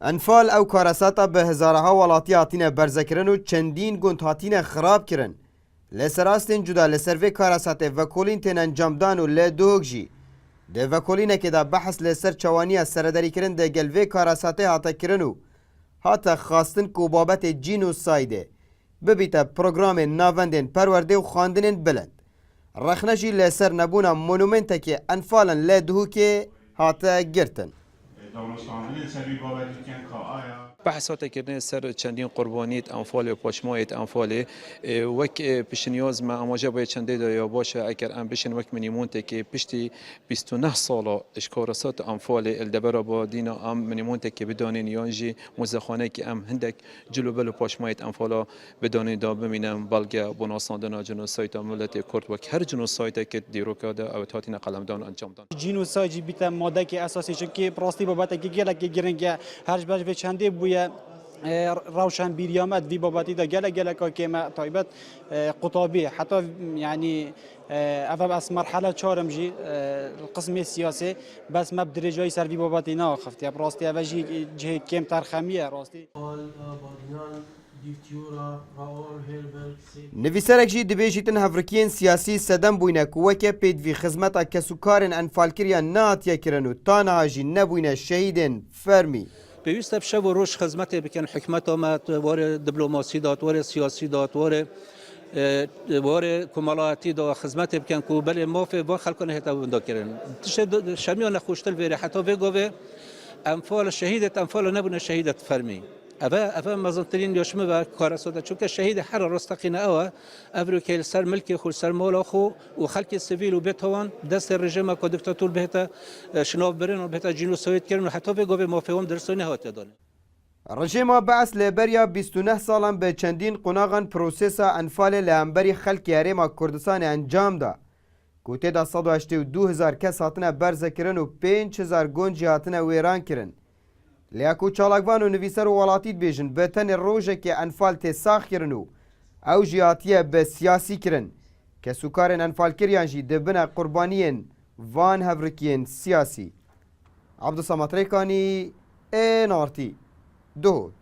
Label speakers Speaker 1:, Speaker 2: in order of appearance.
Speaker 1: انفال او کارساتا به هزارها ولاتی هاتین برزکرن و چندین گوند هاتین خراب کرن. لسراستین جدا لسروی کارساته وکولین تین انجام دان و لدوگ جی. ده وکولینه که دا بحث لسر چوانی سرداری کرن ده گلوی کارساته هاتا کرنو. هاتا خواستن که بابت جینوسایده. ببیتا پروگرام ناوندین پرورده و خواندنین بلند. رخنشی لسر نبونا مونومنتا که انفالن لدهو که هاتا گرتن.
Speaker 2: بحثات کردن سر چندین قربانیت انفال و پاشمایت انفال وک پیشنیاز ما اماجه باید چنده دایا باشه اگر ام بشن وک منیمونته که پشتی 29 ساله اشکارسات انفال الدبر با دینا ام منیمونته که بدانین یانجی مزخانه که ام هندک جلو بل پاشمایت انفالا بدانین دا ببینم بلگه بناساندن جنوسایت ملت کرد وک هر جنوسایت که دیروکاده او تاتین قلمدان انجام دادن
Speaker 3: جنوسایت بیت ماده که اساسی چون که پراستی بابت که گله که گرنگه هرج بج به چنده بویا روشن بیریامت وی بابتی دا گله که ما طایبت قطابی حتی یعنی اول از مرحله چهارم جی القسم السیاسی بس ما بدرجای سر وی بابتی ناخفتی براستی اوجی جه کم ترخمیه راستی
Speaker 1: نویسرک جی دبیجیتن هفرکین سیاسی سدم بوینه کوکه پید وی خدمتا کسوکارن انفالکریان ناتیا کرنو تانها جی نبوینه شهیدن فرمی
Speaker 4: پیوست بشه و روش خدمت بکن حکمت آمد وار دیپلماسی داد وار سیاسی داد وار کمالاتی داد خدمت بکن کو بله موافق با خلکان هتا بندا کردن شمیان خوشتل ویره حتی وگوه انفال شهیدت انفال نبونه شهیدت فرمی أفا مازنترين يشمل كارسودا شوكا شهيد حر رستقينا أوا أفريقيا سر ملكي خو سر مولا خو وخلق السيفيل وبيتوان دست الرجيم كدكتاتور بهتا شناف برين وبهتا جنوسويت كرن وحتى في قبل ما فيهم درسوني هات دانه
Speaker 1: رژیم بعث لبریا 29 سالان به چندین قناغن پروسسا انفال لامبری خلق یاریما کردستان انجام دا کوته دا 182,000 کس هاتنه برزکرن و 5,000 گونجی هاتنه ویران کرن لیاکو چالاکوان و نویسر و ولاتیت بیجن به تن روژه که انفال تی ساخ کرنو او جیاتیه به سیاسی کرن که سوکارن انفال کریان جی دبنه قربانیین وان هفرکین سیاسی عبدالصمد ریکانی NRT دوک